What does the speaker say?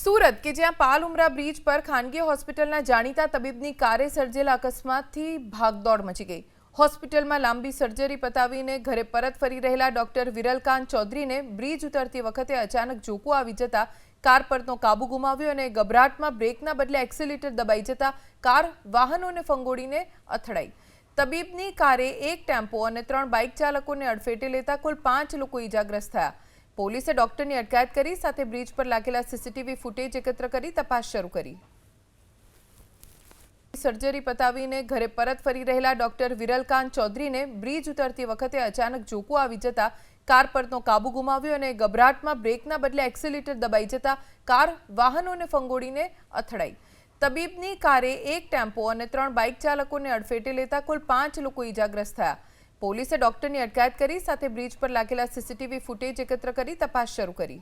સુરત કે જ્યાં પાલ ઉમરા બ્રિજ પર ખાનગી હોસ્પિટલના જાણીતા તબીબની કારે સર્જેલા અકસ્માતથી ભાગદોડ મચી ગઈ। હોસ્પિટલમાં લાંબી સર્જરી પતાવીને ઘરે પરત ફરી રહેલા ડોક્ટર વિરલકાંત ચૌધરીને બ્રિજ ઉતરતી વખતે અચાનક ઝોકું આવી જતા કાર પરનો કાબુ ગુમાવ્યો અને ગભરાટમાં બ્રેકના બદલે એક્સિલેટર દબાઈ જતા કાર વાહનોને ફંગોળીને અથડાઈ। તબીબની કારે એક ટેમ્પો અને 3 બાઇક ચાલકોને અડફેટે લેતા કુલ 5 લોકો ઇજાગ્રસ્ત થયા। પોલીસે ડોક્ટરની અટકાયત કરી સાથે બ્રિજ પર લાગેલા સીસીટીવી ફૂટેજ એકત્ર કરી તપાસ શરૂ કરી। સર્જરી પતાવીને ઘરે પરત ફરી રહેલા ડોક્ટર વિરલકાંત ચૌધરીને બ્રિજ ઉતરતી વખતે અચાનક ઝોકું આવી જતા કાર પરનો કાબુ ગુમાવ્યો અને ગભરાટમાં બ્રેકના બદલે એક્સિલેટર દબાઈ જતા કાર વાહનોને ફંગોળીને અથડાઈ। તબીબની કારે એક ટેમ્પો અને 3 બાઇક ચાલકોને અડફેટે લેતા કુલ 5 લોકો ઇજાગ્રસ્ત થયા। પોલીસે ડોક્ટરની અટકાયત કરી સાથે બ્રિજ પર લાગેલા સીસીટીવી ફૂટેજ એકત્ર કરી તપાસ શરૂ કરી।